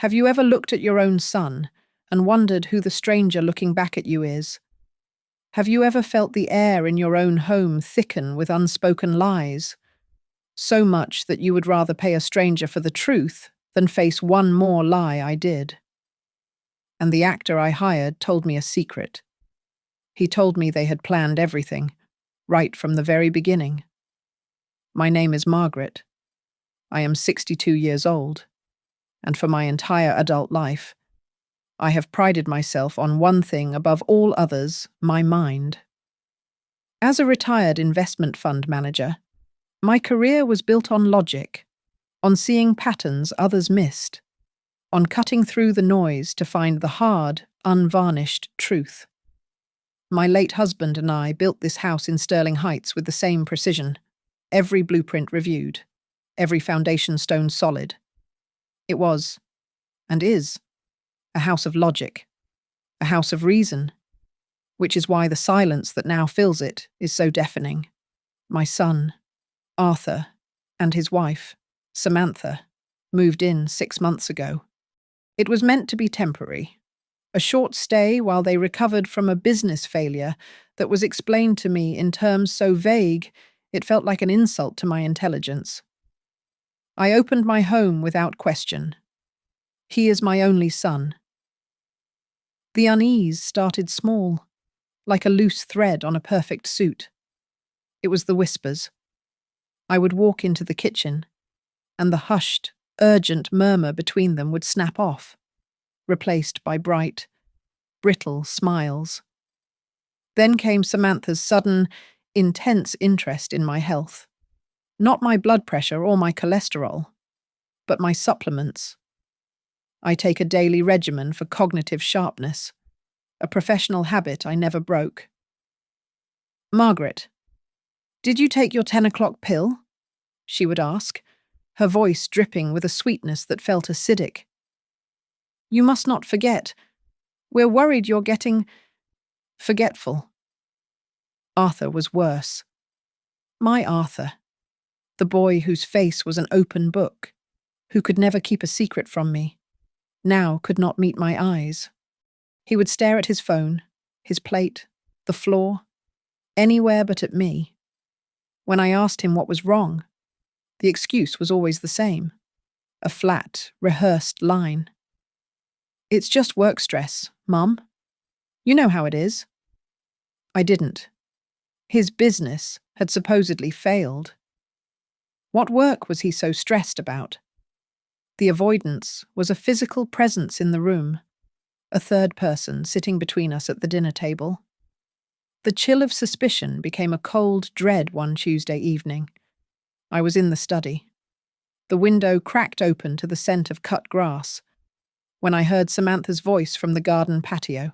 Have you ever looked at your own son and wondered who the stranger looking back at you is? Have you ever felt the air in your own home thicken with unspoken lies? So much that you would rather pay a stranger for the truth than face one more lie I did. And the actor I hired told me a secret. He told me they had planned everything, right from the very beginning. My name is Margaret. I am 62 years old, and for my entire adult life, I have prided myself on one thing above all others: my mind. As a retired investment fund manager, my career was built on logic, on seeing patterns others missed, on cutting through the noise to find the hard, unvarnished truth. My late husband and I built this house in Sterling Heights with the same precision, every blueprint reviewed, every foundation stone solid. It was, and is, a house of logic, a house of reason, which is why the silence that now fills it is so deafening. My son, Arthur, and his wife, Samantha, moved in 6 months ago. It was meant to be temporary, a short stay while they recovered from a business failure that was explained to me in terms so vague it felt like an insult to my intelligence. I opened my home without question. He is my only son. The unease started small, like a loose thread on a perfect suit. It was the whispers. I would walk into the kitchen, and the hushed, urgent murmur between them would snap off, replaced by bright, brittle smiles. Then came Samantha's sudden, intense interest in my health. Not my blood pressure or my cholesterol, but my supplements. I take a daily regimen for cognitive sharpness, a professional habit I never broke. "Margaret, did you take your 10 o'clock pill?" she would ask, her voice dripping with a sweetness that felt acidic. "You must not forget. We're worried you're getting forgetful." Arthur was worse. My Arthur, the boy whose face was an open book, who could never keep a secret from me, now could not meet my eyes. He would stare at his phone, his plate, the floor, anywhere but at me. When I asked him what was wrong, the excuse was always the same, a flat, rehearsed line. "It's just work stress, Mum. You know how it is." I didn't. His business had supposedly failed. What work was he so stressed about? The avoidance was a physical presence in the room, a third person sitting between us at the dinner table. The chill of suspicion became a cold dread one Tuesday evening. I was in the study. The window cracked open to the scent of cut grass, when I heard Samantha's voice from the garden patio.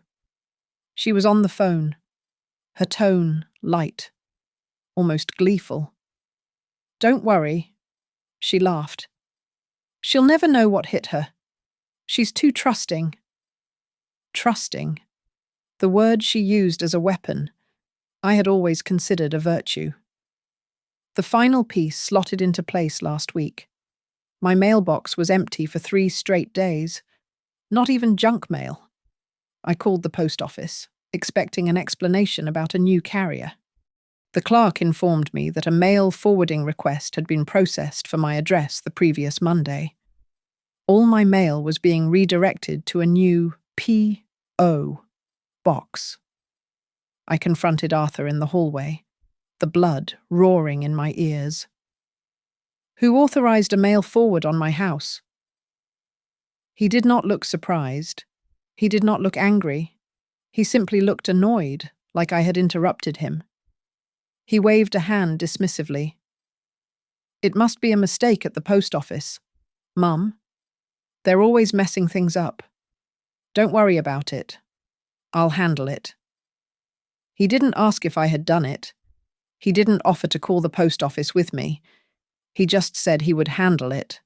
She was on the phone, her tone light, almost gleeful. "Don't worry," she laughed. "She'll never know what hit her. She's too trusting." Trusting, the word she used as a weapon, I had always considered a virtue. The final piece slotted into place last week. My mailbox was empty for 3 straight days. Not even junk mail. I called the post office, expecting an explanation about a new carrier. The clerk informed me that a mail forwarding request had been processed for my address the previous Monday. All my mail was being redirected to a new P.O. box. I confronted Arthur in the hallway, the blood roaring in my ears. "Who authorized a mail forward on my house?" He did not look surprised. He did not look angry. He simply looked annoyed, like I had interrupted him. He waved a hand dismissively. "It must be a mistake at the post office, Mum. They're always messing things up. Don't worry about it. I'll handle it." He didn't ask if I had done it. He didn't offer to call the post office with me. He just said he would handle it.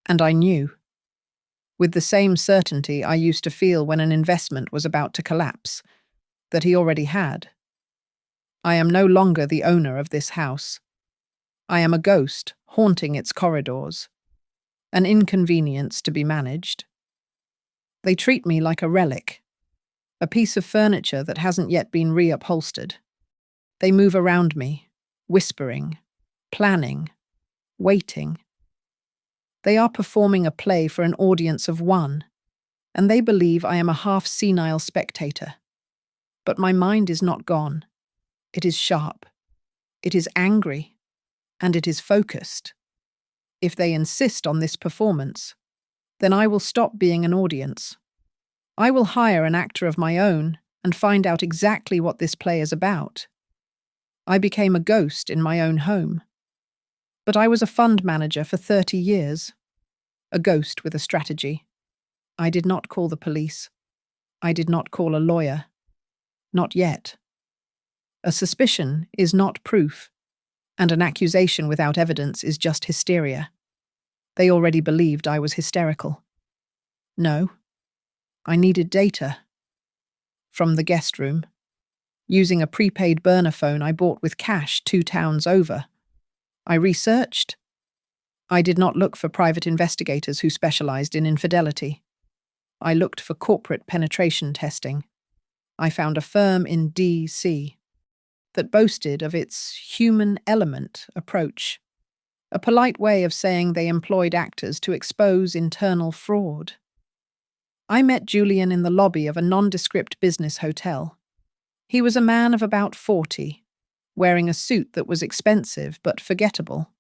And I knew. With the same certainty I used to feel when an investment was about to collapse, that he already had. I am no longer the owner of this house. I am a ghost haunting its corridors, an inconvenience to be managed, They treat me like a relic, a piece of furniture that hasn't yet been reupholstered. They move around me, whispering, planning, waiting. They are performing a play for an audience of one, and they believe I am a half-senile spectator. But my mind is not gone. It is sharp. It is angry. And it is focused. If they insist on this performance, then I will stop being an audience. I will hire an actor of my own and find out exactly what this play is about. I became a ghost in my own home. But I was a fund manager for 30 years. A ghost with a strategy. I did not call the police. I did not call a lawyer. Not yet. A suspicion is not proof, and an accusation without evidence is just hysteria. They already believed I was hysterical. No. I needed data. From the guest room. Using a prepaid burner phone I bought with cash 2 towns over. I researched. I did not look for private investigators who specialized in infidelity. I looked for corporate penetration testing. I found a firm in D.C. that boasted of its human element approach, a polite way of saying they employed actors to expose internal fraud. I met Julian in the lobby of a nondescript business hotel. He was a man of about 40, wearing a suit that was expensive but forgettable.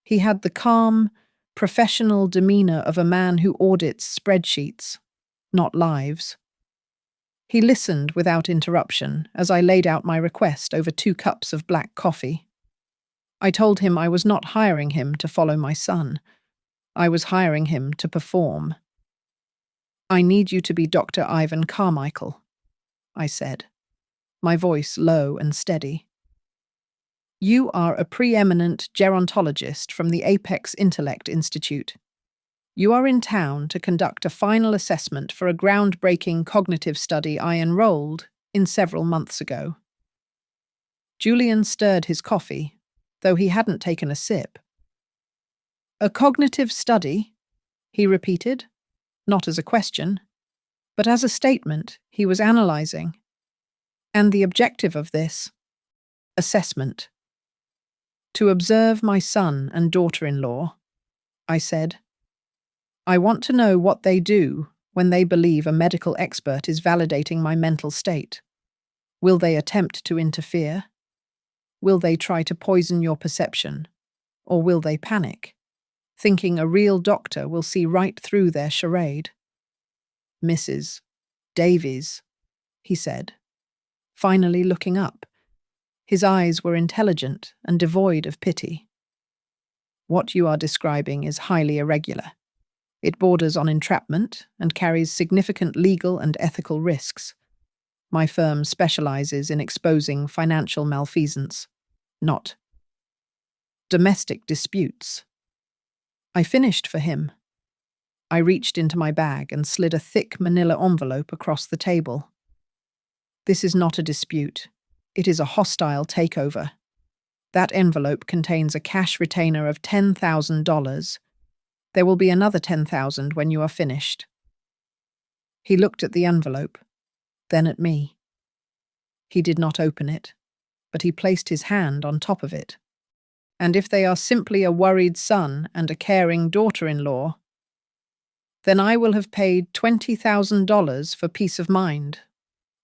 He had the calm, professional demeanor of a man who audits spreadsheets, not lives. He listened without interruption as I laid out my request over 2 cups of black coffee. I told him I was not hiring him to follow my son. I was hiring him to perform. I need you to be Dr. Ivan Carmichael, I said, my voice low and steady. You are a preeminent gerontologist from the Apex Intellect Institute. You are in town to conduct a final assessment for a groundbreaking cognitive study I enrolled in several months ago. Julian stirred his coffee, though he hadn't taken a sip. A cognitive study, he repeated, not as a question, but as a statement he was analyzing. And the objective of this assessment. To observe my son and daughter-in-law, I said. I want to know what they do when they believe a medical expert is validating my mental state. Will they attempt to interfere? Will they try to poison your perception? Or will they panic, thinking a real doctor will see right through their charade? Mrs. Davies, he said, finally looking up. His eyes were intelligent and devoid of pity. What you are describing is highly irregular. It borders on entrapment and carries significant legal and ethical risks. My firm specializes in exposing financial malfeasance, not domestic disputes. I finished for him. I reached into my bag and slid a thick manila envelope across the table. This is not a dispute. It is a hostile takeover. That envelope contains a cash retainer of $10,000. There will be another $10,000 when you are finished. He looked at the envelope, then at me. He did not open it, but he placed his hand on top of it. And if they are simply a worried son and a caring daughter-in-law, then I will have paid $20,000 for peace of mind.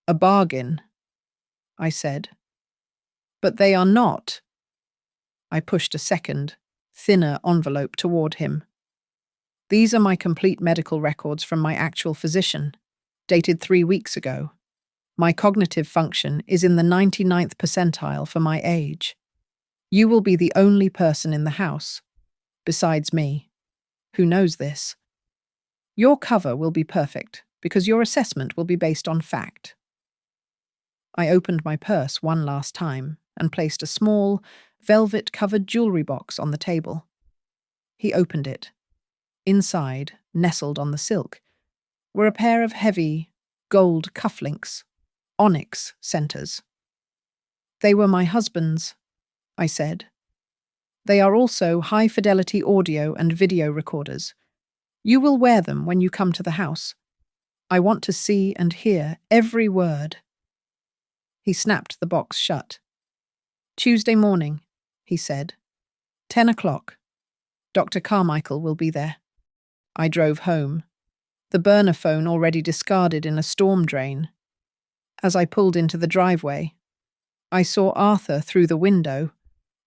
A bargain, I said. But they are not. I pushed a second, thinner envelope toward him. These are my complete medical records from my actual physician, dated 3 weeks ago. My cognitive function is in the 99th percentile for my age. You will be the only person in the house, besides me, who knows this. Your cover will be perfect because your assessment will be based on fact. I opened my purse one last time and placed a small, velvet-covered jewelry box on the table. He opened it. Inside, nestled on the silk, were a pair of heavy, gold cufflinks, onyx centers. They were my husband's, I said. They are also high-fidelity audio and video recorders. You will wear them when you come to the house. I want to see and hear every word." He snapped the box shut. "Tuesday morning," he said. 10 o'clock. Dr. Carmichael will be there." I drove home, the burner phone already discarded in a storm drain. As I pulled into the driveway, I saw Arthur through the window,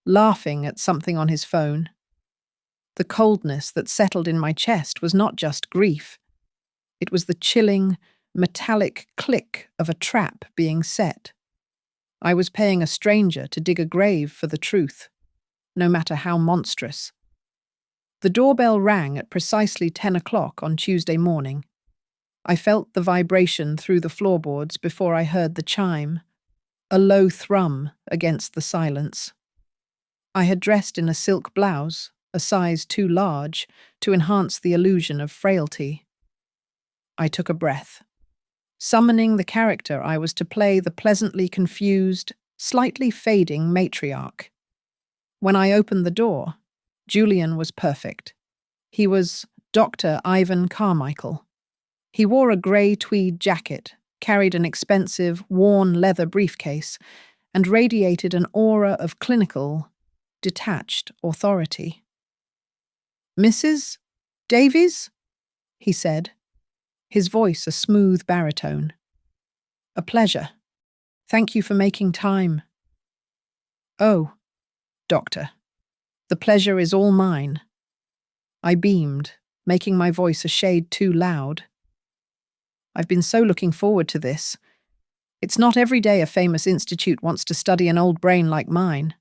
laughing at something on his phone. The coldness that settled in my chest was not just grief. It was the chilling, metallic click of a trap being set. I was paying a stranger to dig a grave for the truth, no matter how monstrous. The doorbell rang at precisely 10 o'clock on Tuesday morning. I felt the vibration through the floorboards before I heard the chime, a low thrum against the silence. I had dressed in a silk blouse, a size too large, to enhance the illusion of frailty. I took a breath, summoning the character I was to play, the pleasantly confused, slightly fading matriarch. When I opened the door, Julian was perfect. He was Dr. Ivan Carmichael. He wore a grey tweed jacket, carried an expensive, worn leather briefcase, and radiated an aura of clinical, detached authority. "Mrs. Davies?" he said, his voice a smooth baritone. "A pleasure. Thank you for making time." "Oh, Doctor, the pleasure is all mine." I beamed, making my voice a shade too loud. "I've been so looking forward to this. It's not every day a famous institute wants to study an old brain like mine."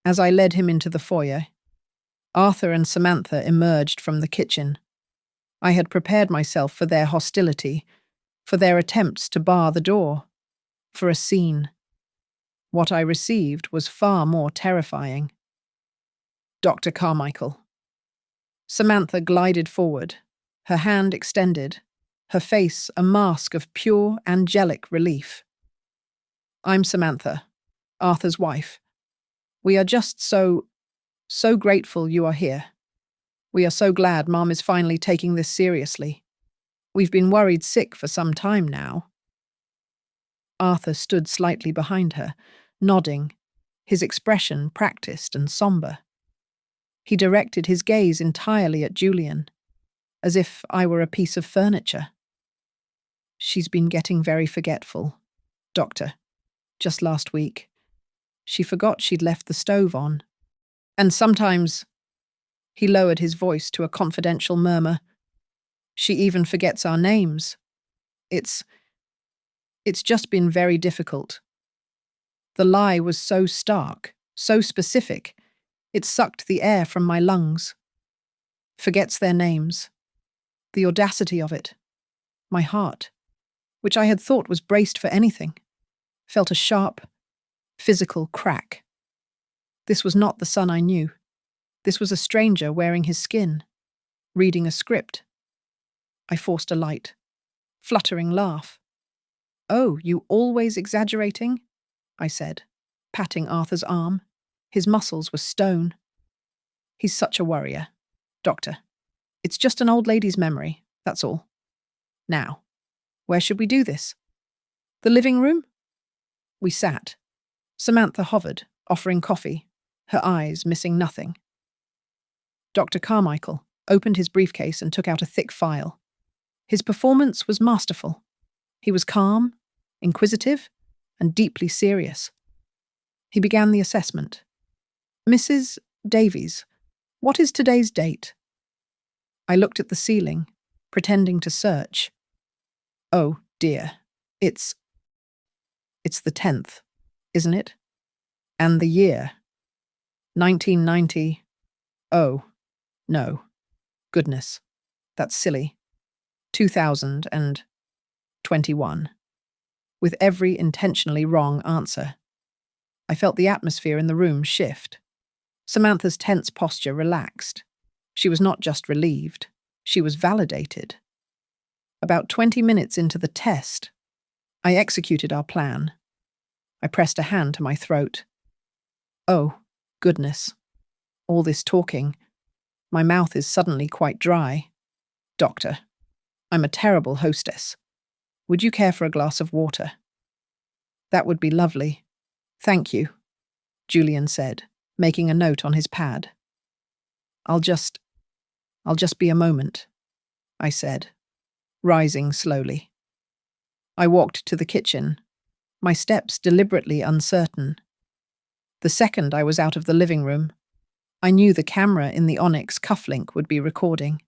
As I led him into the foyer, Arthur and Samantha emerged from the kitchen. I had prepared myself for their hostility, for their attempts to bar the door, for a scene. What I received was far more terrifying. "Dr. Carmichael." Samantha glided forward, her hand extended, her face a mask of pure, angelic relief. "I'm Samantha, Arthur's wife. We are just so grateful you are here. We are so glad Mom is finally taking this seriously. We've been worried sick for some time now." Arthur stood slightly behind her, nodding, his expression practiced and somber. He directed his gaze entirely at Julian, as if I were a piece of furniture. "She's been getting very forgetful, Doctor. Just last week, she forgot she'd left the stove on. And sometimes," he lowered his voice to a confidential murmur, "she even forgets our names. It's just been very difficult." The lie was so stark, so specific, it sucked the air from my lungs. Forgets their names. The audacity of it. My heart, which I had thought was braced for anything, felt a sharp, physical crack. This was not the son I knew. This was a stranger wearing his skin, reading a script. I forced a light, fluttering laugh. "Oh, you always exaggerating?" I said, patting Arthur's arm. His muscles were stone. "He's such a worrier, Doctor. It's just an old lady's memory, that's all. Now, where should we do this? The living room?" We sat. Samantha hovered, offering coffee, her eyes missing nothing. Dr. Carmichael opened his briefcase and took out a thick file. His performance was masterful. He was calm, inquisitive, and deeply serious. He began the assessment. "Mrs. Davies, what is today's date?" I looked at the ceiling, pretending to search. "Oh, dear. It's the 10th, isn't it? And the year? 1990. Oh, no. Goodness. That's silly. 2021. With every intentionally wrong answer. I felt the atmosphere in the room shift. Samantha's tense posture relaxed. She was not just relieved, she was validated. About 20 minutes into the test, I executed our plan. I pressed a hand to my throat. Oh, goodness. All this talking. My mouth is suddenly quite dry. "Doctor, I'm a terrible hostess. Would you care for a glass of water? That would be lovely. Thank you, Julian said, making a note on his pad. I'll just be a moment, I said, rising slowly. I walked to the kitchen, my steps deliberately uncertain. The second I was out of the living room, I knew the camera in the Onyx cufflink would be recording.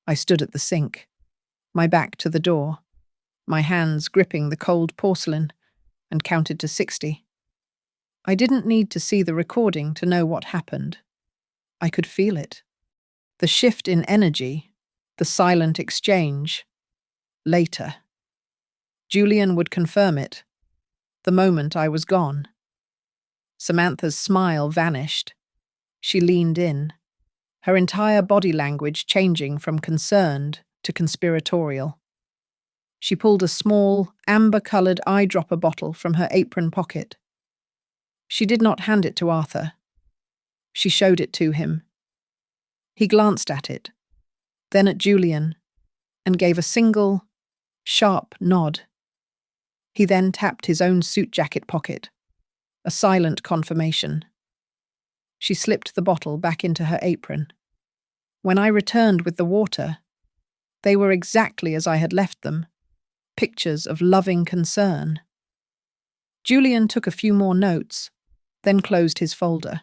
I stood at the sink, my back to the door, my hands gripping the cold porcelain, and counted to 60. I didn't need to see the recording to know what happened. I could feel it. The shift in energy, the silent exchange. Later. Julian would confirm it, the moment I was gone. Samantha's smile vanished. She leaned in, her entire body language changing from concerned to conspiratorial. She pulled a small, amber-coloured eyedropper bottle from her apron pocket. She did not hand it to Arthur. She showed it to him. He glanced at it, then at Julian, and gave a single, sharp nod. He then tapped his own suit jacket pocket, a silent confirmation. She slipped the bottle back into her apron. When I returned with the water, they were exactly as I had left them, pictures of loving concern. Julian took a few more notes, then closed his folder.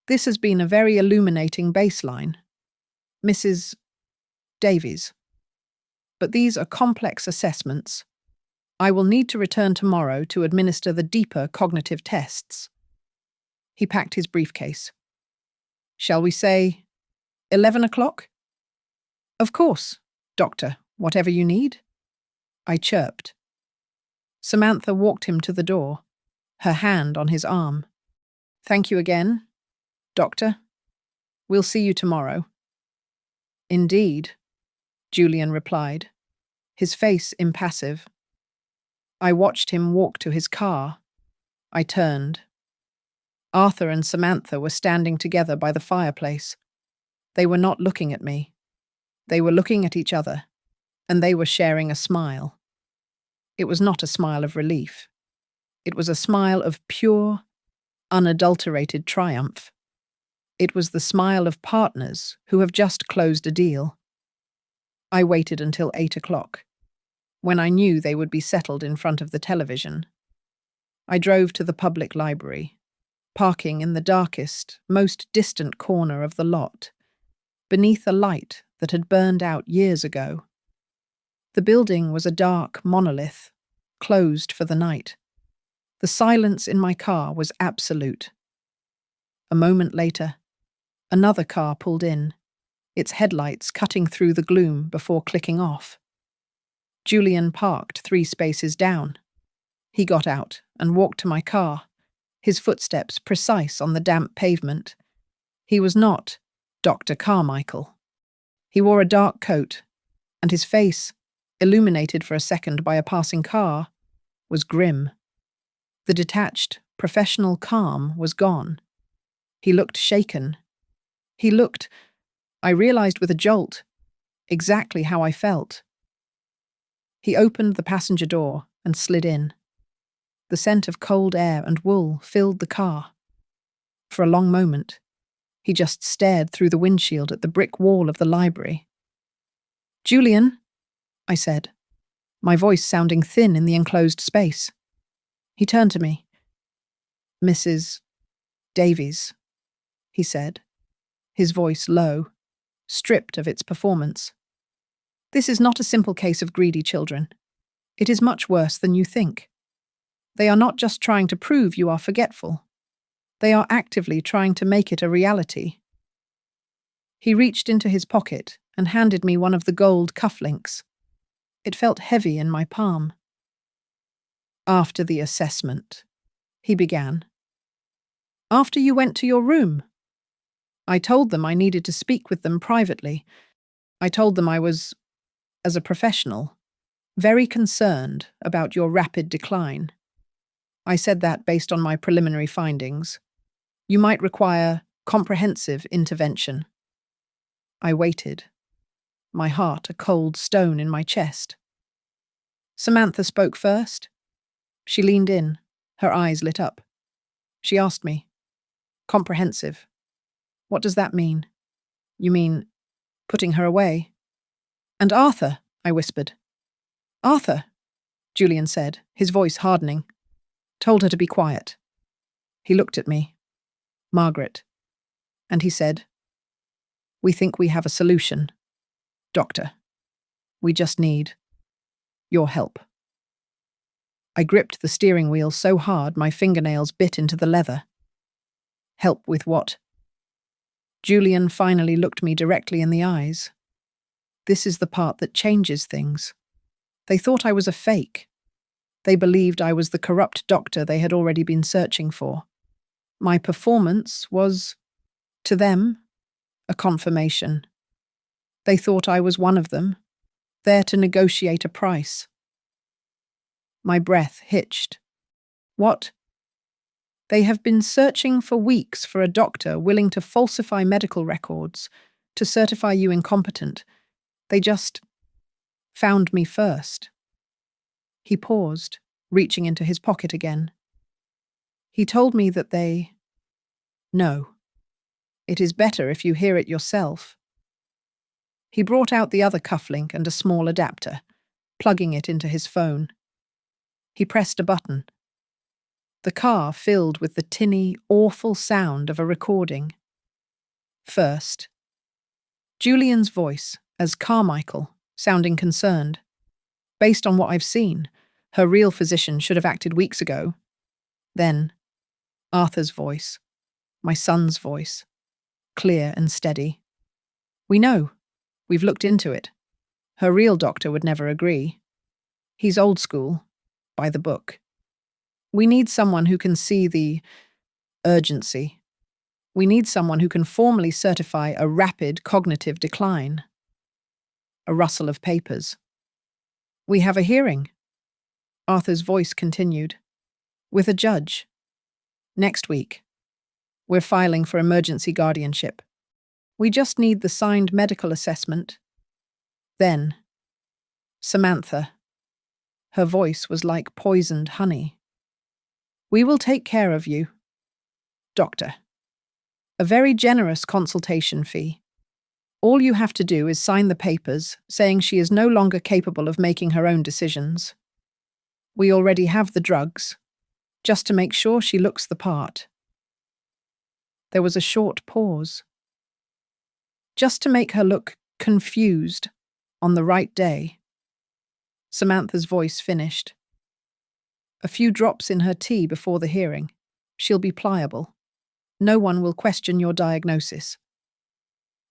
This has been a very illuminating baseline, Mrs. Davies. But these are complex assessments. I will need to return tomorrow to administer the deeper cognitive tests. He packed his briefcase. Shall we say 11 o'clock? Of course, Doctor, whatever you need. I chirped. Samantha walked him to the door, her hand on his arm. Thank you again, Doctor. We'll see you tomorrow. Indeed, Julian replied, his face impassive. I watched him walk to his car. I turned. Arthur and Samantha were standing together by the fireplace. They were not looking at me. They were looking at each other, and they were sharing a smile. It was not a smile of relief. It was a smile of pure, unadulterated triumph. It was the smile of partners who have just closed a deal. I waited until 8 o'clock, when I knew they would be settled in front of the television. I drove to the public library, parking in the darkest, most distant corner of the lot, beneath a light that had burned out years ago. The building was a dark monolith, closed for the night. The silence in my car was absolute. A moment later, another car pulled in, its headlights cutting through the gloom before clicking off. Julian parked 3 spaces down. He got out and walked to my car, his footsteps precise on the damp pavement. He was not Dr. Carmichael. He wore a dark coat, and his face, illuminated for a second by a passing car, was grim. The detached, professional calm was gone. He looked shaken. He looked, I realized with a jolt, exactly how I felt. He opened the passenger door and slid in. The scent of cold air and wool filled the car. For a long moment, he just stared through the windshield at the brick wall of the library. Julian, I said, my voice sounding thin in the enclosed space. He turned to me. Mrs. Davies, he said, his voice low, stripped of its performance. This is not a simple case of greedy children. It is much worse than you think. They are not just trying to prove you are forgetful. They are actively trying to make it a reality. He reached into his pocket and handed me one of the gold cufflinks. It felt heavy in my palm. After the assessment, he began. After you went to your room, I told them I needed to speak with them privately. I told them I was, as a professional, very concerned about your rapid decline. I said that based on my preliminary findings, you might require comprehensive intervention. I waited. my heart a cold stone in my chest. Samantha spoke first. She leaned in, her eyes lit up. She asked me, comprehensive, "What does that mean?" "You mean putting her away?" "And Arthur," I whispered. "Arthur," Julian said, his voice hardening. "Told her to be quiet." He looked at me. "Margaret." And he said, "We think we have a solution. Doctor, we just need your help." I gripped the steering wheel so hard my fingernails bit into the leather. "Help with what?" Julian finally looked me directly in the eyes. This is the part that changes things. They thought I was a fake. They believed I was the corrupt doctor they had already been searching for. My performance was, to them, a confirmation. They thought I was one of them, there to negotiate a price. My breath hitched. "What?" "They have been searching for weeks for a doctor willing to falsify medical records, to certify you incompetent. They just found me first." He paused, reaching into his pocket again. "He told me that they... No. It is better if you hear it yourself." He brought out the other cufflink and a small adapter, plugging it into his phone. He pressed a button. The car filled with the tinny, awful sound of a recording. First, Julian's voice, as Carmichael, sounding concerned. Based on what I've seen, her real physician should have acted weeks ago. Then, Arthur's voice, my son's voice, clear and steady. "We know. We've looked into it. Her real doctor would never agree. He's old school, by the book. We need someone who can see the urgency. We need someone who can formally certify a rapid cognitive decline." A rustle of papers. "We have a hearing," Arthur's voice continued, "with a judge. Next week. We're filing for emergency guardianship. We just need the signed medical assessment. Then, Samantha." Her voice was like poisoned honey. "We will take care of you, doctor. A very generous consultation fee. All you have to do is sign the papers saying she is no longer capable of making her own decisions. We already have the drugs, just to make sure she looks the part." There was a short pause. "Just to make her look confused on the right day." Samantha's voice finished. "A few drops in her tea before the hearing. She'll be pliable. No one will question your diagnosis."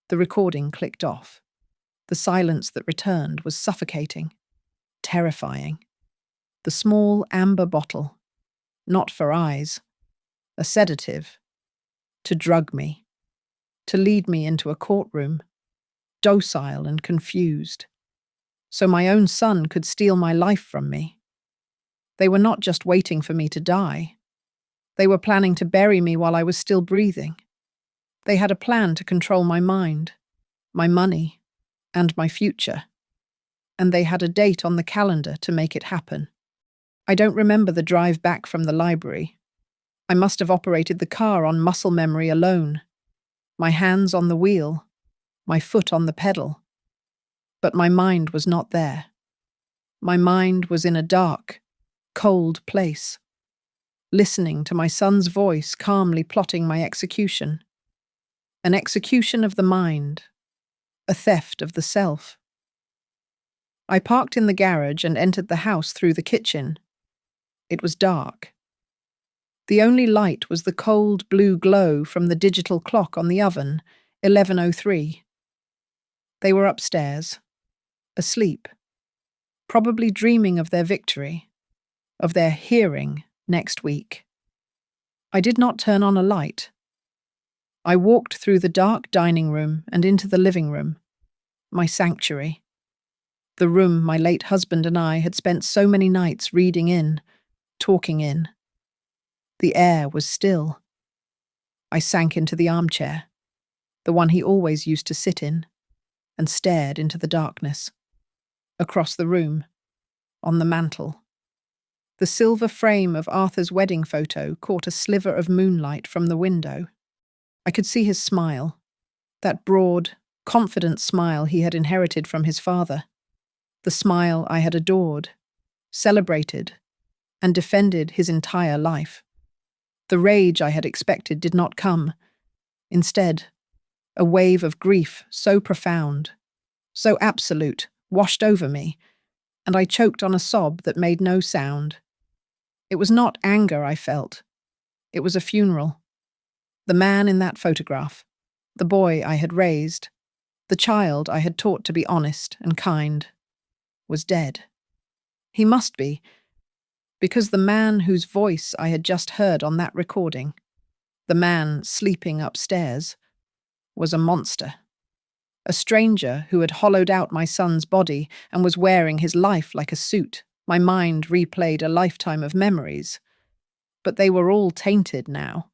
The recording clicked off. The silence that returned was suffocating, terrifying. The small amber bottle, not for eyes, a sedative, to drug me, to lead me into a courtroom, docile and confused, so my own son could steal my life from me. They were not just waiting for me to die. They were planning to bury me while I was still breathing. They had a plan to control my mind, my money, and my future. And they had a date on the calendar to make it happen. I don't remember the drive back from the library. I must have operated the car on muscle memory alone. My hands on the wheel, my foot on the pedal. But my mind was not there. My mind was in a dark, cold place, listening to my son's voice calmly plotting my execution. An execution of the mind, a theft of the self. I parked in the garage and entered the house through the kitchen. It was dark. The only light was the cold blue glow from the digital clock on the oven, 11:03. They were upstairs, asleep, probably dreaming of their victory, of their hearing next week. I did not turn on a light. I walked through the dark dining room and into the living room, my sanctuary. The room my late husband and I had spent so many nights reading in, talking in. The air was still. I sank into the armchair, the one he always used to sit in. and stared into the darkness. Across the room, on the mantel, the silver frame of Arthur's wedding photo caught a sliver of moonlight from the window. I could see his smile, that broad, confident smile he had inherited from his father, the smile I had adored, celebrated, and defended his entire life. The rage I had expected did not come. Instead, a wave of grief so profound, so absolute, washed over me, and I choked on a sob that made no sound. It was not anger I felt. It was a funeral. The man in that photograph, the boy I had raised, the child I had taught to be honest and kind, was dead. He must be, because the man whose voice I had just heard on that recording, the man sleeping upstairs, was a monster. A stranger who had hollowed out my son's body and was wearing his life like a suit. My mind replayed a lifetime of memories, but they were all tainted now.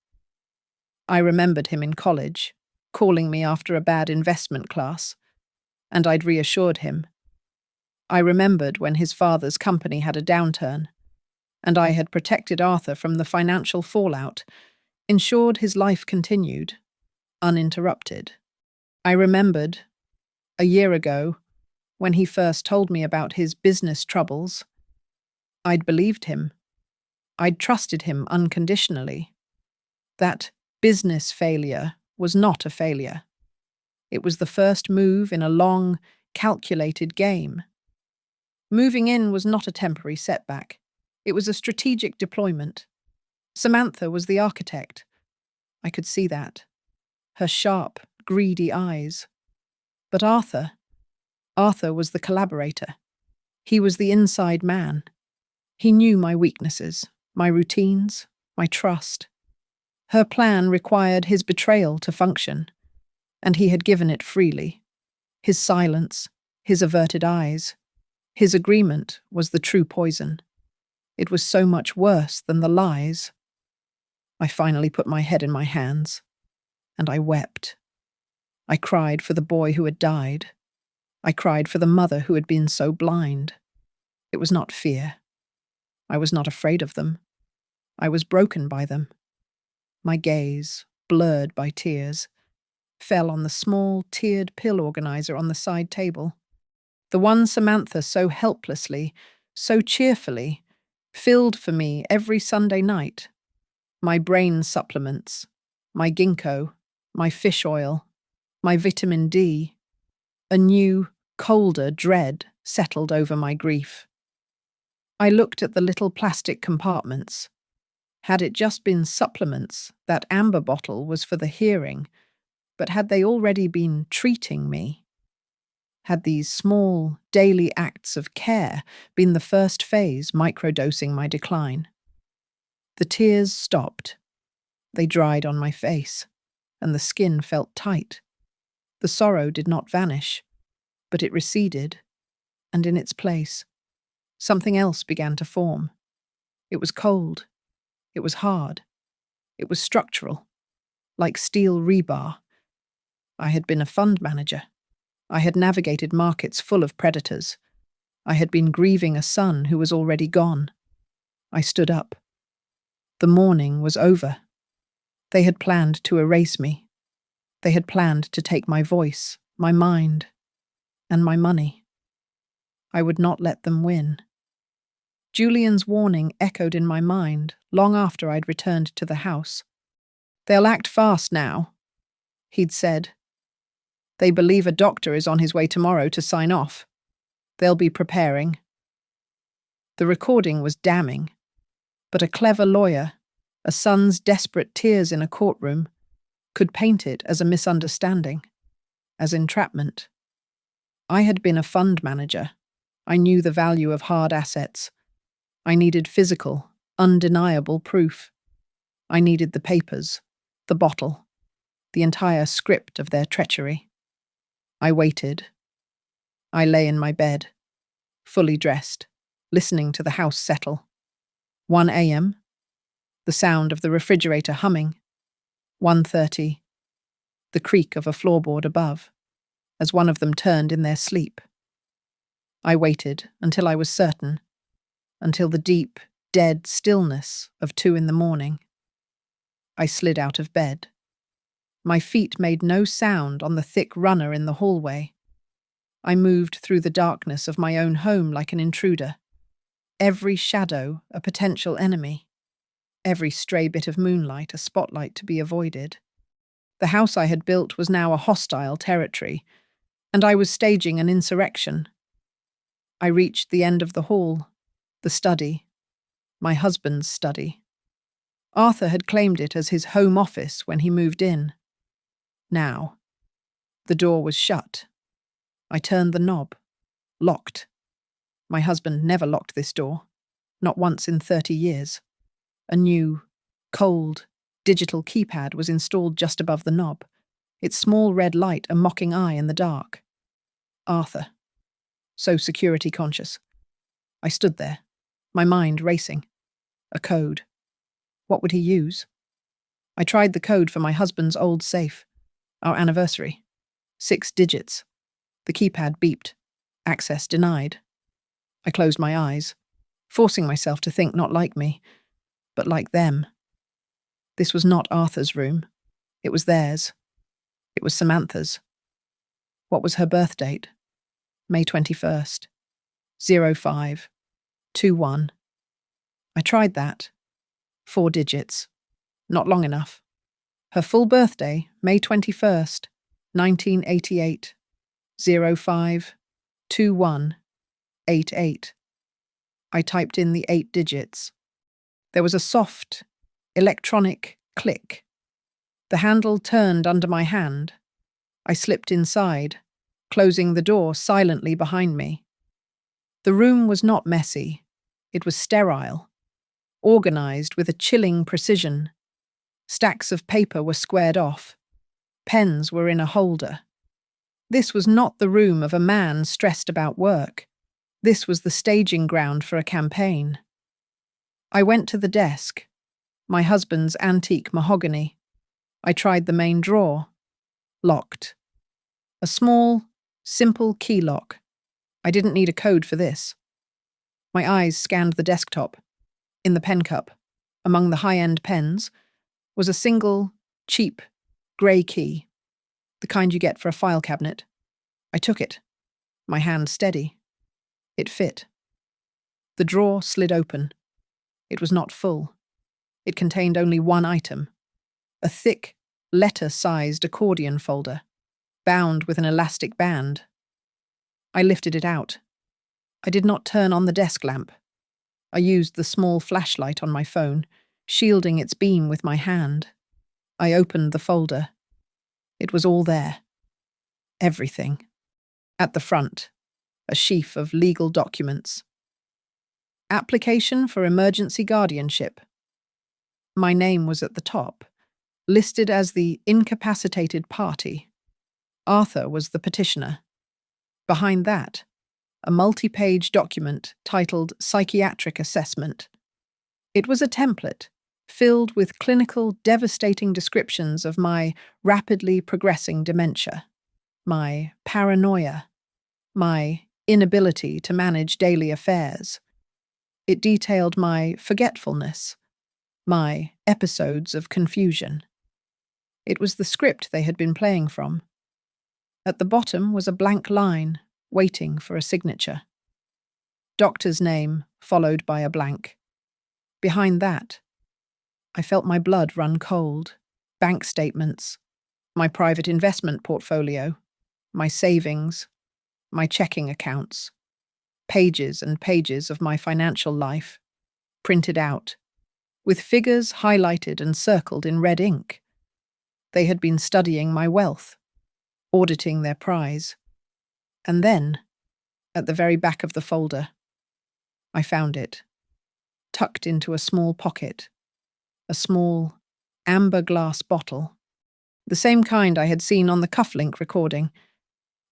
I remembered him in college, calling me after a bad investment class, and I'd reassured him. I remembered when his father's company had a downturn, and I had protected Arthur from the financial fallout, ensured his life continued, uninterrupted. I remembered, a year ago, when he first told me about his business troubles. I'd believed him. I'd trusted him unconditionally. That business failure was not a failure. It was the first move in a long, calculated game. Moving in was not a temporary setback. It was a strategic deployment. Samantha was the architect. I could see that. Her sharp, greedy eyes. But Arthur was the collaborator. He was the inside man. He knew my weaknesses, my routines, my trust. Her plan required his betrayal to function, and he had given it freely. His silence, his averted eyes, his agreement was the true poison. It was so much worse than the lies. I finally put my head in my hands, and I wept. I cried for the boy who had died. I cried for the mother who had been so blind. It was not fear. I was not afraid of them. I was broken by them. My gaze, blurred by tears, fell on the small, tiered pill organizer on the side table. The one Samantha so helplessly, so cheerfully, filled for me every Sunday night. My brain supplements, my ginkgo, my fish oil, my vitamin D. A new, colder dread settled over my grief. I looked at the little plastic compartments. Had it just been supplements, that amber bottle was for the hearing, but had they already been treating me? Had these small, daily acts of care been the first phase microdosing my decline? The tears stopped. They dried on my face, and the skin felt tight. The sorrow did not vanish, but it receded, and in its place, something else began to form. It was cold. It was hard. It was structural, like steel rebar. I had been a fund manager. I had navigated markets full of predators. I had been grieving a son who was already gone. I stood up. The mourning was over. They had planned to erase me. They had planned to take my voice, my mind, and my money. I would not let them win. Julian's warning echoed in my mind long after I'd returned to the house. "They'll act fast now," he'd said. "They believe a doctor is on his way tomorrow to sign off. They'll be preparing." The recording was damning, but a clever lawyer, a son's desperate tears in a courtroom, could paint it as a misunderstanding, as entrapment. I had been a fund manager. I knew the value of hard assets. I needed physical, undeniable proof. I needed the papers, the bottle, the entire script of their treachery. I waited. I lay in my bed, fully dressed, listening to the house settle. 1 a.m., the sound of the refrigerator humming. 1:30, the creak of a floorboard above. as one of them turned in their sleep. I waited until I was certain, until the deep, dead stillness of 2 in the morning. I slid out of bed. My feet made no sound on the thick runner in the hallway. I moved through the darkness of my own home like an intruder. Every shadow a potential enemy. Every stray bit of moonlight a spotlight to be avoided. The house I had built was now a hostile territory, and I was staging an insurrection. I reached the end of the hall, the study, my husband's study. Arthur had claimed it as his home office when he moved in. Now, the door was shut. I turned the knob. Locked. My husband never locked this door. Not once in 30 years. A new, cold, digital keypad was installed just above the knob, its small red light a mocking eye in the dark. Arthur. So security conscious. I stood there, my mind racing. A code. What would he use? I tried the code for my husband's old safe. Our anniversary. 6 digits. The keypad beeped. Access denied. I closed my eyes, forcing myself to think not like me, but like them. This was not Arthur's room. It was theirs. It was Samantha's. What was her birth date? May 21st. 0521. I tried that. 4 digits. Not long enough. Her full birthday, May 21st, 1988. 052188. I typed in the 8 digits. There was a soft, electronic click. The handle turned under my hand. I slipped inside, closing the door silently behind me. The room was not messy. It was sterile, organized with a chilling precision. Stacks of paper were squared off. Pens were in a holder. This was not the room of a man stressed about work. This was the staging ground for a campaign. I went to the desk, my husband's antique mahogany. I tried the main drawer. Locked. A small, simple key lock. I didn't need a code for this. My eyes scanned the desktop. In the pen cup, among the high-end pens, was a single, cheap, grey key, the kind you get for a file cabinet. I took it, my hand steady. It fit. The drawer slid open. It was not full. It contained only one item, a thick, letter-sized accordion folder, bound with an elastic band. I lifted it out. I did not turn on the desk lamp. I used the small flashlight on my phone, shielding its beam with my hand. I opened the folder. It was all there. Everything. At the front, a sheaf of legal documents. Application for emergency guardianship. My name was at the top, listed as the incapacitated party. Arthur was the petitioner. Behind that, a multi-page document titled Psychiatric Assessment. It was a template filled with clinical, devastating descriptions of my rapidly progressing dementia, my paranoia, my inability to manage daily affairs. It detailed my forgetfulness, my episodes of confusion. It was the script they had been playing from. At the bottom was a blank line, waiting for a signature. Doctor's name, followed by a blank. Behind that, I felt my blood run cold. Bank statements, my private investment portfolio, my savings, my checking accounts. Pages and pages of my financial life, printed out, with figures highlighted and circled in red ink. They had been studying my wealth, auditing their prize. And then, at the very back of the folder, I found it, tucked into a small pocket, a small, amber glass bottle, the same kind I had seen on the cufflink recording.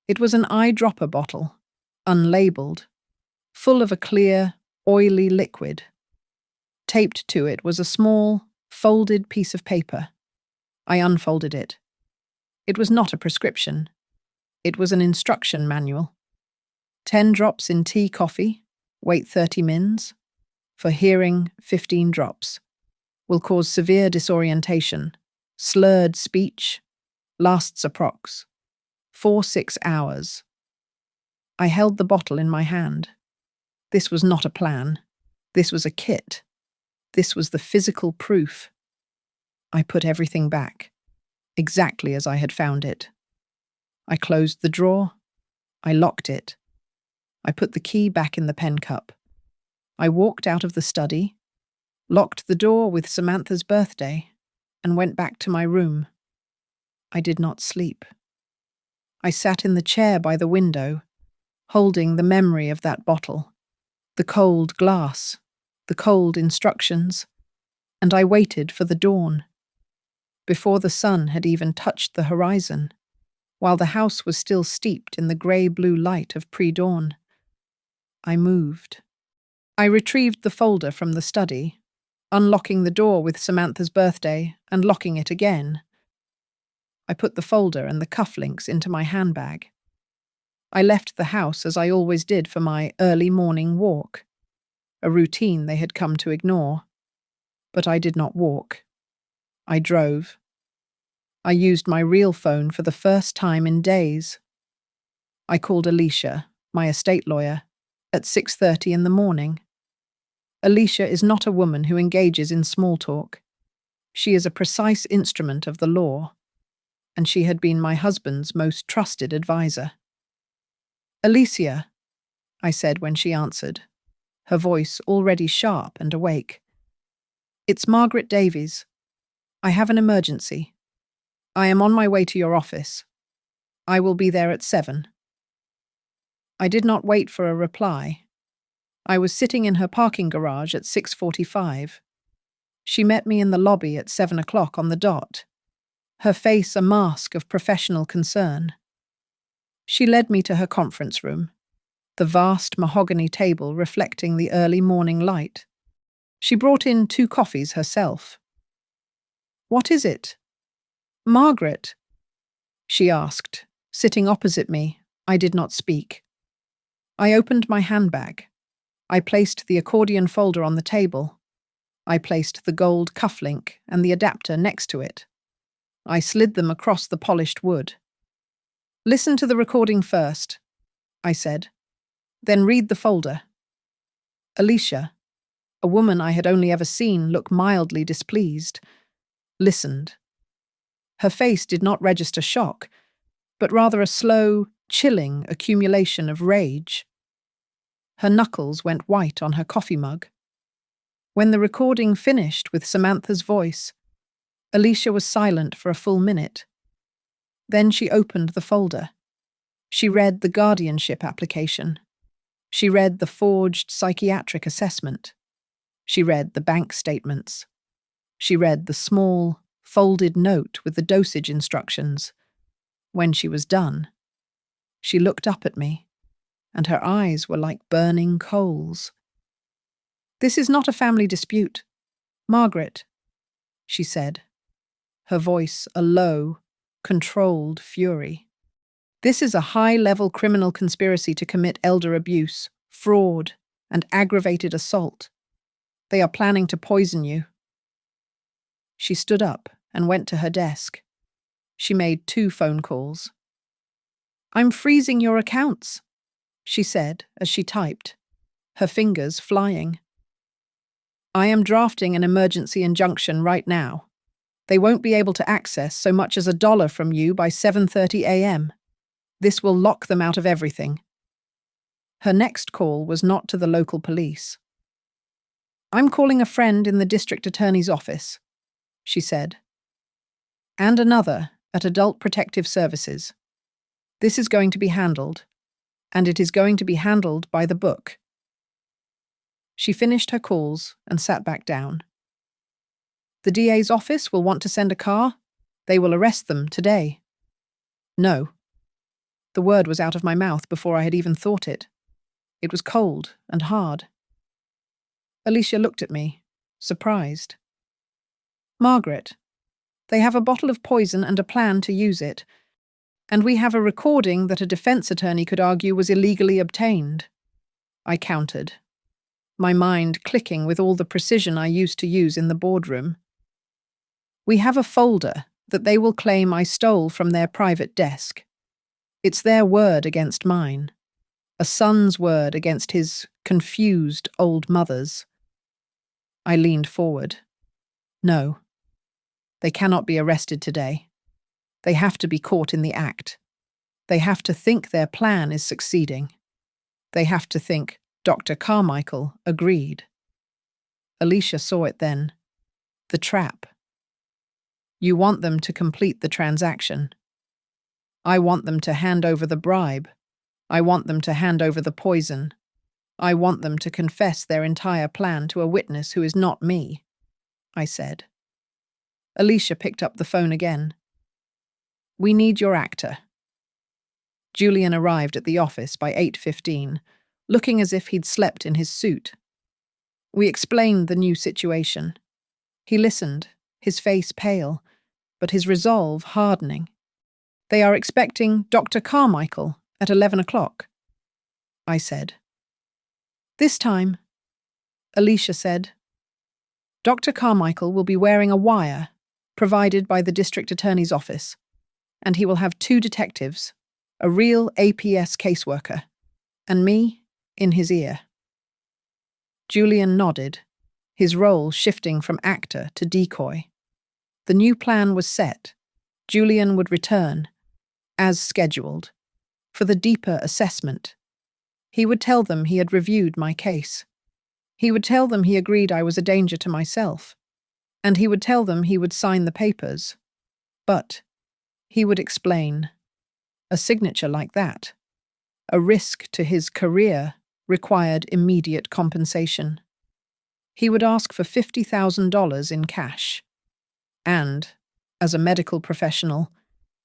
It was an eyedropper bottle, unlabeled, full of a clear, oily liquid. Taped to it was a small, folded piece of paper. I unfolded it. It was not a prescription. It was an instruction manual. 10 drops in tea coffee, wait 30 mins. For hearing, 15 drops. Will cause severe disorientation, slurred speech, lasts approx. 4-6 hours. I held the bottle in my hand. This was not a plan. This was a kit. This was the physical proof. I put everything back, exactly as I had found it. I closed the drawer. I locked it. I put the key back in the pen cup. I walked out of the study, locked the door with Samantha's birthday, and went back to my room. I did not sleep. I sat in the chair by the window, holding the memory of that bottle, the cold glass, the cold instructions, and I waited for the dawn. Before the sun had even touched the horizon, while the house was still steeped in the grey-blue light of pre-dawn, I moved. I retrieved the folder from the study, unlocking the door with Samantha's birthday and locking it again. I put the folder and the cufflinks into my handbag. I left the house as I always did for my early morning walk, a routine they had come to ignore. But I did not walk. I drove. I used my real phone for the first time in days. I called Alicia, my estate lawyer, at 6:30 in the morning. Alicia is not a woman who engages in small talk. She is a precise instrument of the law, and she had been my husband's most trusted advisor. "Alicia," I said when she answered, her voice already sharp and awake. "It's Margaret Davies. I have an emergency. I am on my way to your office. I will be there at 7. I did not wait for a reply. I was sitting in her parking garage at 6:45. She met me in the lobby at 7 o'clock on the dot, her face a mask of professional concern. She led me to her conference room, the vast mahogany table reflecting the early morning light. She brought in 2 coffees herself. "What is it?" "Margaret," she asked, sitting opposite me. I did not speak. I opened my handbag. I placed the accordion folder on the table. I placed the gold cufflink and the adapter next to it. I slid them across the polished wood. "Listen to the recording first," I said. "Then read the folder." Alicia, a woman I had only ever seen look mildly displeased, listened. Her face did not register shock, but rather a slow, chilling accumulation of rage. Her knuckles went white on her coffee mug. When the recording finished with Samantha's voice, Alicia was silent for a full minute. Then she opened the folder. She read the guardianship application. She read the forged psychiatric assessment. She read the bank statements. She read the small, folded note with the dosage instructions. When she was done, she looked up at me, and her eyes were like burning coals. "This is not a family dispute, Margaret," she said, her voice a low, controlled fury. "This is a high-level criminal conspiracy to commit elder abuse, fraud, and aggravated assault. They are planning to poison you." She stood up and went to her desk. She made 2 phone calls. "I'm freezing your accounts," she said as she typed, her fingers flying. "I am drafting an emergency injunction right now. They won't be able to access so much as $1 from you by 7:30 a.m. This will lock them out of everything." Her next call was not to the local police. "I'm calling a friend in the district attorney's office," she said, "and another at Adult Protective Services. This is going to be handled, and it is going to be handled by the book." She finished her calls and sat back down. "The DA's office will want to send a car. They will arrest them today." "No." The word was out of my mouth before I had even thought it. It was cold and hard. Alicia looked at me, surprised. "Margaret, they have a bottle of poison and a plan to use it. And we have a recording that a defense attorney could argue was illegally obtained. I countered, my mind clicking with all the precision I used to use in the boardroom. We have a folder that they will claim I stole from their private desk. It's their word against mine, a son's word against his confused old mother's. I leaned forward. No, they cannot be arrested today. They have to be caught in the act. They have to think their plan is succeeding. They have to think Dr. Carmichael agreed. Alicia saw it then. The trap. You want them to complete the transaction. I want them to hand over the bribe. I want them to hand over the poison. I want them to confess their entire plan to a witness who is not me, I said. Alicia picked up the phone again. We need your actor. Julian arrived at the office by 8:15, looking as if he'd slept in his suit. We explained the new situation. He listened, his face pale, but his resolve hardening. They are expecting Dr. Carmichael at 11 o'clock, I said. This time, Alicia said, Dr. Carmichael will be wearing a wire provided by the district attorney's office, and he will have 2 detectives, a real APS caseworker, and me in his ear. Julian nodded, his role shifting from actor to decoy. The new plan was set. Julian would return, as scheduled, for the deeper assessment. He would tell them he had reviewed my case. He would tell them he agreed I was a danger to myself. And he would tell them he would sign the papers. But he would explain. A signature like that, a risk to his career, required immediate compensation. He would ask for $50,000 in cash. And, as a medical professional,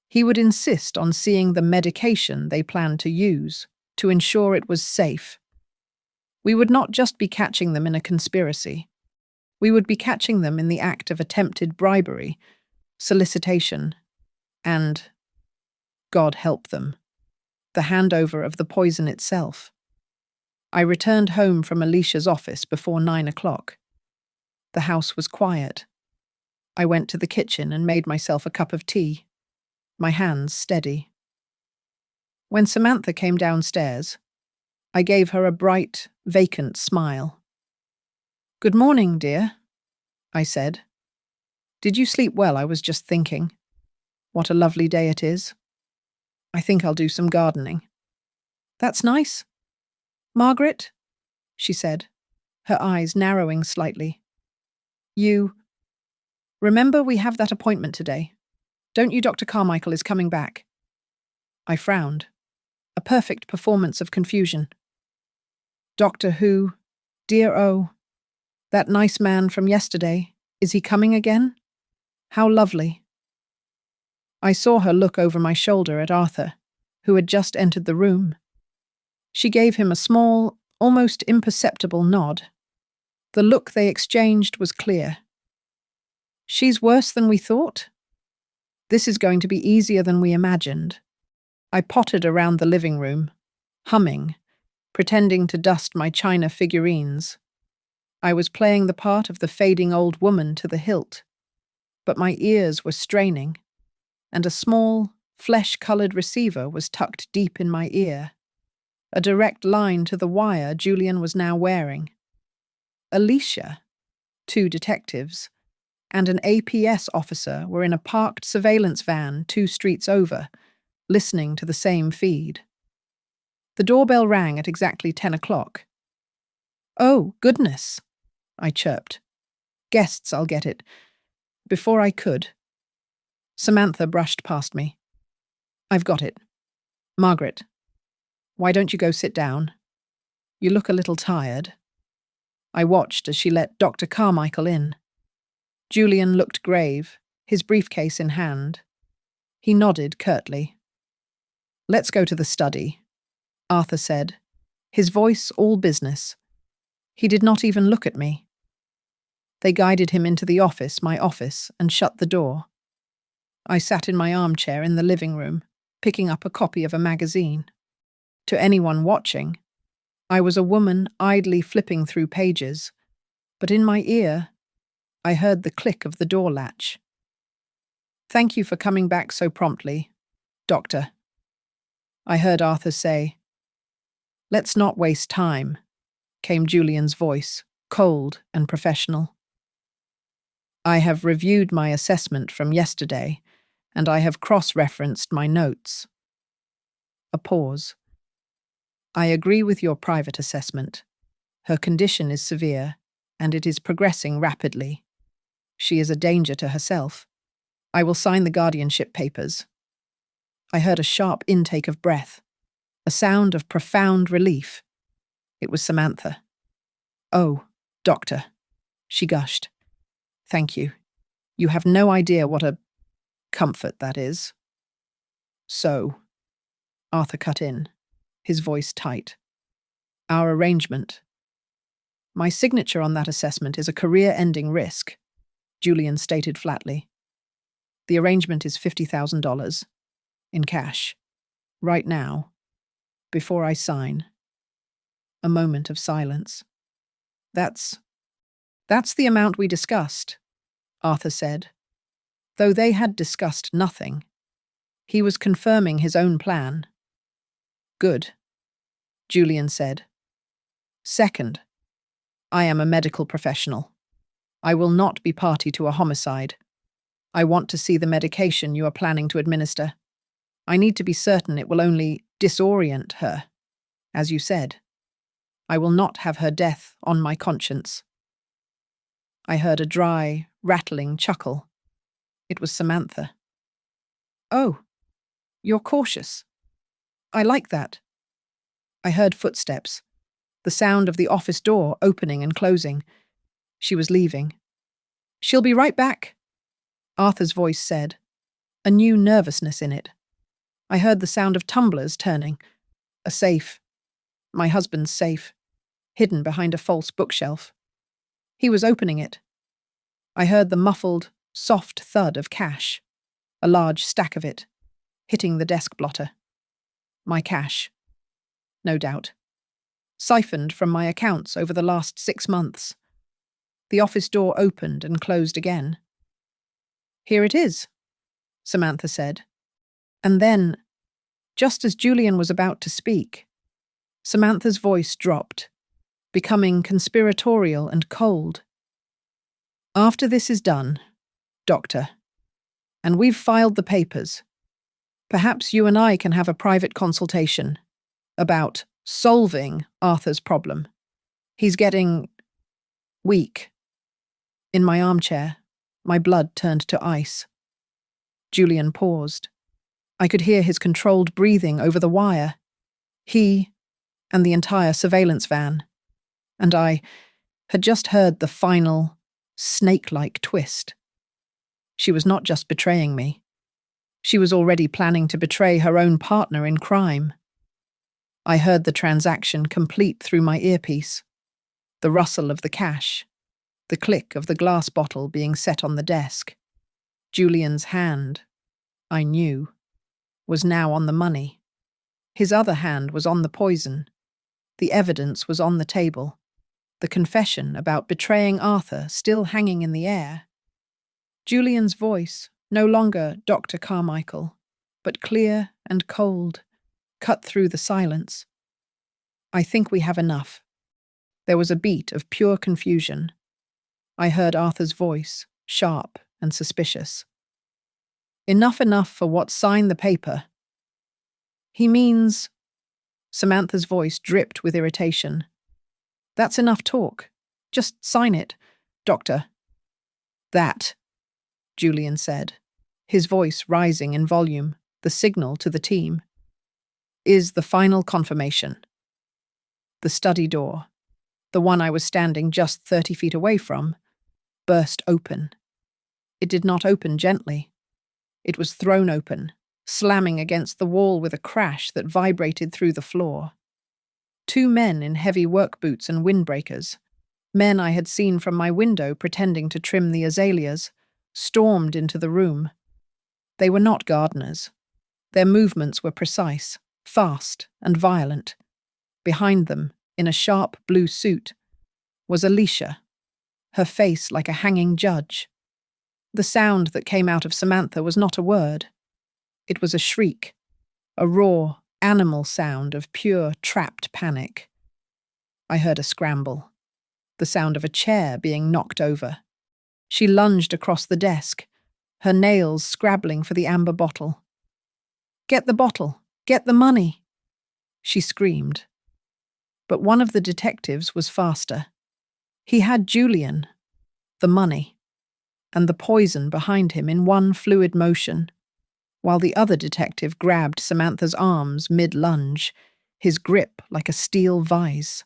he would insist on seeing the medication they planned to use to ensure it was safe. We would not just be catching them in a conspiracy. We would be catching them in the act of attempted bribery, solicitation, and, God help them, the handover of the poison itself. I returned home from Alicia's office before 9 o'clock. The house was quiet. I went to the kitchen and made myself a cup of tea, my hands steady. When Samantha came downstairs, I gave her a bright, vacant smile. Good morning, dear, I said. Did you sleep well? I was just thinking. What a lovely day it is. I think I'll do some gardening. That's nice. Margaret, she said, her eyes narrowing slightly. You. Remember we have that appointment today. Don't you? Dr. Carmichael is coming back. I frowned. A perfect performance of confusion. Doctor who? Dear oh. That nice man from yesterday. Is he coming again? How lovely. I saw her look over my shoulder at Arthur, who had just entered the room. She gave him a small, almost imperceptible nod. The look they exchanged was clear. She's worse than we thought? This is going to be easier than we imagined. I pottered around the living room, humming, pretending to dust my china figurines. I was playing the part of the fading old woman to the hilt, but my ears were straining, and a small, flesh-coloured receiver was tucked deep in my ear, a direct line to the wire Julian was now wearing. Alicia, 2 detectives, and an APS officer were in a parked surveillance van 2 streets over, listening to the same feed. The doorbell rang at exactly 10 o'clock. Oh, goodness, I chirped. Guests, I'll get it. Before I could. Samantha brushed past me. I've got it. Margaret, why don't you go sit down? You look a little tired. I watched as she let Dr. Carmichael in. Julian looked grave, his briefcase in hand. He nodded curtly. Let's go to the study, Arthur said, his voice all business. He did not even look at me. They guided him into the office, my office, and shut the door. I sat in my armchair in the living room, picking up a copy of a magazine. To anyone watching, I was a woman idly flipping through pages, but in my ear, I heard the click of the door latch. "Thank you for coming back so promptly, Doctor," I heard Arthur say. "Let's not waste time," came Julian's voice, cold and professional. "I have reviewed my assessment from yesterday, and I have cross-referenced my notes." A pause. "I agree with your private assessment. Her condition is severe, and it is progressing rapidly. She is a danger to herself. I will sign the guardianship papers." I heard a sharp intake of breath, a sound of profound relief. It was Samantha. "Oh, Doctor," she gushed. "Thank you. You have no idea what a comfort that is." "So," Arthur cut in, his voice tight. "Our arrangement." "My signature on that assessment is a career-ending risk," Julian stated flatly. "The arrangement is $50,000 in cash, right now, before I sign." A moment of silence. That's the amount we discussed," Arthur said. Though they had discussed nothing, he was confirming his own plan. "Good," Julian said. "Second, I am a medical professional. I will not be party to a homicide. I want to see the medication you are planning to administer. I need to be certain it will only disorient her, as you said. I will not have her death on my conscience." I heard a dry, rattling chuckle. It was Samantha. "Oh, you're cautious. I like that." I heard footsteps, the sound of the office door opening and closing. She was leaving. "She'll be right back," Arthur's voice said, a new nervousness in it. I heard the sound of tumblers turning. A safe, my husband's safe, hidden behind a false bookshelf. He was opening it. I heard the muffled, soft thud of cash, a large stack of it, hitting the desk blotter. My cash, no doubt. Siphoned from my accounts over the last 6 months. The office door opened and closed again. "Here it is," Samantha said. And then, just as Julian was about to speak, Samantha's voice dropped, becoming conspiratorial and cold. "After this is done, Doctor, and we've filed the papers, perhaps you and I can have a private consultation about solving Arthur's problem. He's getting weak." In my armchair, my blood turned to ice. Julian paused. I could hear his controlled breathing over the wire. He and the entire surveillance van. And I had just heard the final, snake-like twist. She was not just betraying me. She was already planning to betray her own partner in crime. I heard the transaction complete through my earpiece. The rustle of the cash, the click of the glass bottle being set on the desk. Julian's hand, I knew, was now on the money. His other hand was on the poison. The evidence was on the table. The confession about betraying Arthur still hanging in the air. Julian's voice, no longer Dr. Carmichael, but clear and cold, cut through the silence. "I think we have enough." There was a beat of pure confusion. I heard Arthur's voice, sharp and suspicious. Enough for what? Sign the paper." "He means—" Samantha's voice dripped with irritation. "That's enough talk. Just sign it, Doctor." "That," Julian said, his voice rising in volume, the signal to the team, "is the final confirmation." The study door, the one I was standing just 30 feet away from, burst open. It did not open gently. It was thrown open, slamming against the wall with a crash that vibrated through the floor. 2 men in heavy work boots and windbreakers, men I had seen from my window pretending to trim the azaleas, stormed into the room. They were not gardeners. Their movements were precise, fast, and violent. Behind them, in a sharp blue suit, was Alicia, her face like a hanging judge. The sound that came out of Samantha was not a word. It was a shriek, a raw, animal sound of pure, trapped panic. I heard a scramble, the sound of a chair being knocked over. She lunged across the desk, her nails scrabbling for the amber bottle. "Get the bottle! Get the money!" she screamed. But one of the detectives was faster. He had Julian, the money, and the poison behind him in one fluid motion, while the other detective grabbed Samantha's arms mid-lunge, his grip like a steel vise.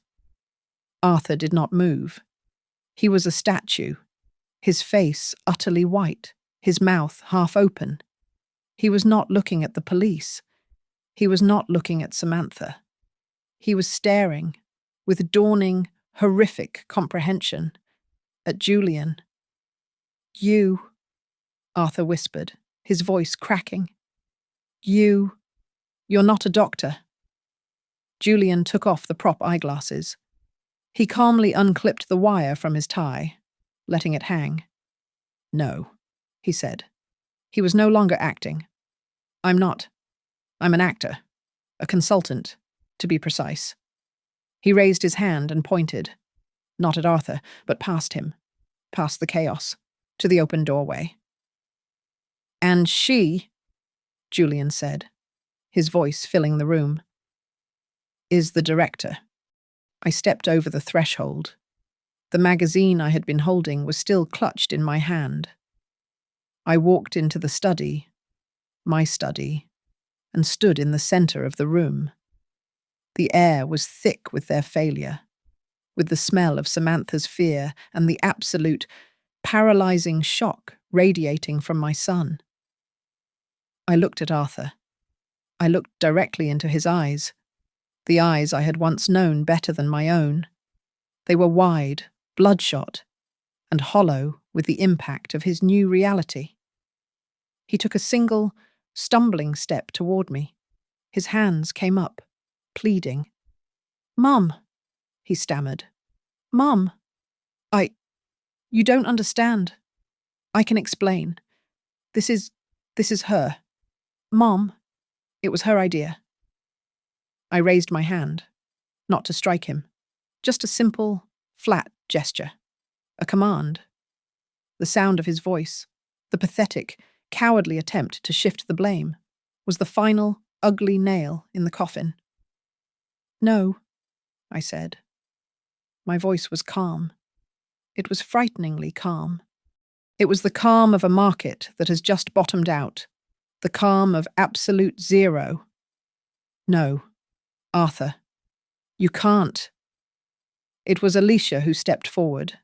Arthur did not move. He was a statue, his face utterly white, his mouth half open. He was not looking at the police. He was not looking at Samantha. He was staring, with dawning, horrific comprehension, at Julian. "You," Arthur whispered, his voice cracking. You're not a doctor." Julian took off the prop eyeglasses. He calmly unclipped the wire from his tie, letting it hang. "No," he said. He was no longer acting. I'm an actor. A consultant, to be precise." He raised his hand and pointed, not at Arthur, but past him, past the chaos, to the open doorway. "And she," Julian said, his voice filling the room, "is the director." I stepped over the threshold. The magazine I had been holding was still clutched in my hand. I walked into the study, my study, and stood in the center of the room. The air was thick with their failure, with the smell of Samantha's fear and the absolute, paralyzing shock radiating from my son. I looked at Arthur. I looked directly into his eyes, the eyes I had once known better than my own. They were wide, bloodshot, and hollow with the impact of his new reality. He took a single, stumbling step toward me. His hands came up, pleading. "Mum," he stammered. "Mum, you don't understand. I can explain. This is her. Mom, it was her idea." I raised my hand, not to strike him, just a simple, flat gesture, a command. The sound of his voice, the pathetic, cowardly attempt to shift the blame, was the final, ugly nail in the coffin. "No," I said. My voice was calm. It was frighteningly calm. It was the calm of a market that has just bottomed out, the calm of absolute zero. "No, Arthur, you can't." It was Alicia who stepped forward,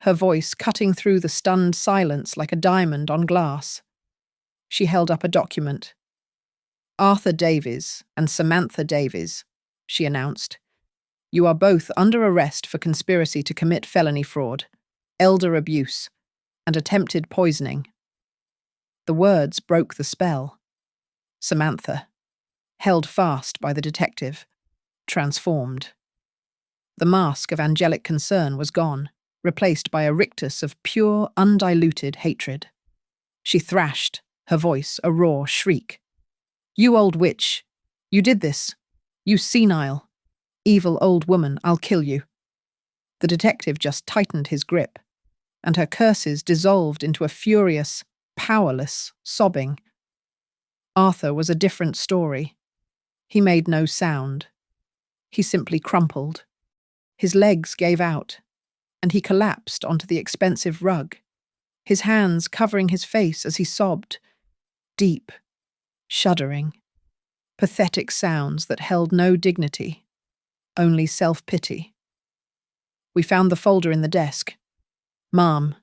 her voice cutting through the stunned silence like a diamond on glass. She held up a document. "Arthur Davies and Samantha Davies," she announced. "You are both under arrest for conspiracy to commit felony fraud, elder abuse, and attempted poisoning." The words broke the spell. Samantha, held fast by the detective, transformed. The mask of angelic concern was gone, replaced by a rictus of pure, undiluted hatred. She thrashed, her voice a raw shriek. "You old witch! You did this! You senile, evil old woman, I'll kill you!" The detective just tightened his grip, and her curses dissolved into a furious, powerless sobbing. Arthur was a different story. He made no sound. He simply crumpled. His legs gave out, and he collapsed onto the expensive rug, his hands covering his face as he sobbed, deep, shuddering, pathetic sounds that held no dignity, only self-pity. We found the folder in the desk. "Ma'am,"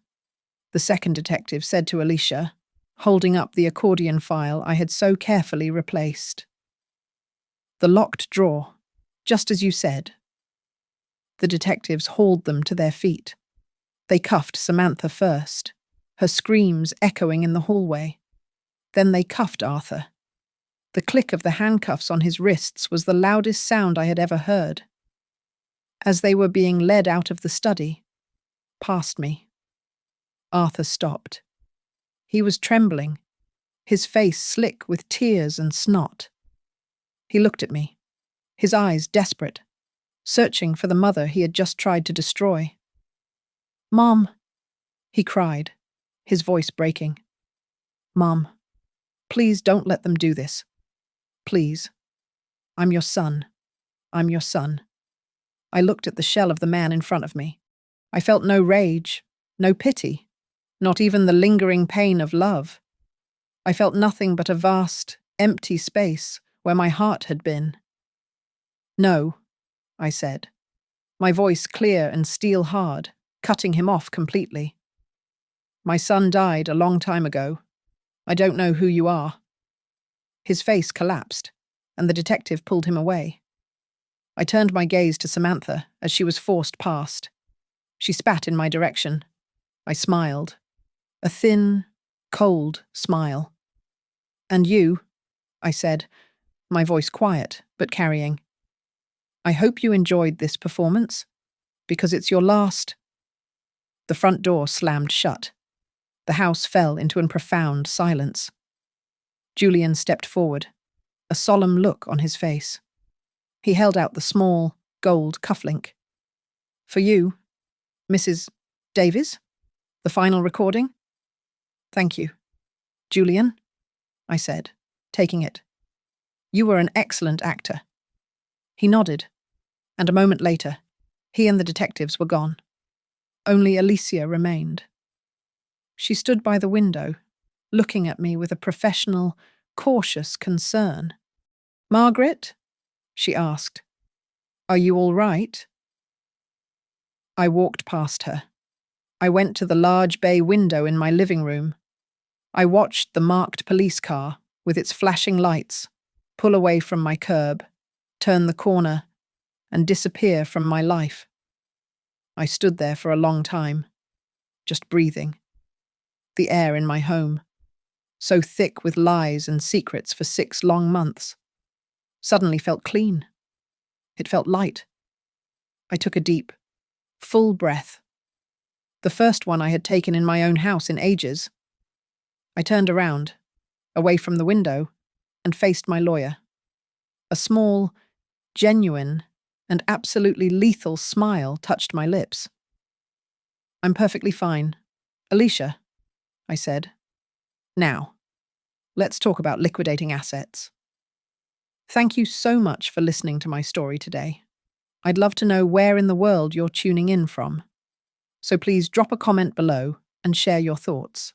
the second detective said to Alicia, holding up the accordion file I had so carefully replaced. "The locked drawer, just as you said." The detectives hauled them to their feet. They cuffed Samantha first, her screams echoing in the hallway. Then they cuffed Arthur. The click of the handcuffs on his wrists was the loudest sound I had ever heard. As they were being led out of the study, past me, Arthur stopped. He was trembling, his face slick with tears and snot. He looked at me, his eyes desperate, searching for the mother he had just tried to destroy. "Mom," he cried, his voice breaking. "Mom, please don't let them do this. Please. I'm your son. I'm your son." I looked at the shell of the man in front of me. I felt no rage, no pity, not even the lingering pain of love. I felt nothing but a vast, empty space where my heart had been. "No," I said, my voice clear and steel-hard, cutting him off completely. "My son died a long time ago. I don't know who you are." His face collapsed, and the detective pulled him away. I turned my gaze to Samantha as she was forced past. She spat in my direction. I smiled. A thin, cold smile. "And you," I said, my voice quiet but carrying. "I hope you enjoyed this performance, because it's your last." The front door slammed shut. The house fell into a profound silence. Julian stepped forward, a solemn look on his face. He held out the small, gold cufflink. "For you, Mrs. Davies, the final recording." "Thank you, Julian," I said, taking it. "You were an excellent actor." He nodded, and a moment later, he and the detectives were gone. Only Alicia remained. She stood by the window, looking at me with a professional, cautious concern. "Margaret?" she asked. "Are you all right?" I walked past her. I went to the large bay window in my living room. I watched the marked police car, with its flashing lights, pull away from my curb, turn the corner, and disappear from my life. I stood there for a long time, just breathing. The air in my home, so thick with lies and secrets for 6 long months, suddenly felt clean. It felt light. I took a deep, full breath. The first one I had taken in my own house in ages. I turned around, away from the window, and faced my lawyer. A small, genuine, and absolutely lethal smile touched my lips. "I'm perfectly fine. Alicia," I said. "Now, let's talk about liquidating assets." Thank you so much for listening to my story today. I'd love to know where in the world you're tuning in from. So please drop a comment below and share your thoughts.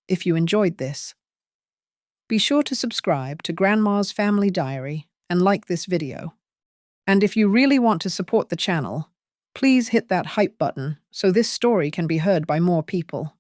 If you enjoyed this, be sure to subscribe to Grandma's Family Diary and like this video. And if you really want to support the channel, please hit that hype button so this story can be heard by more people.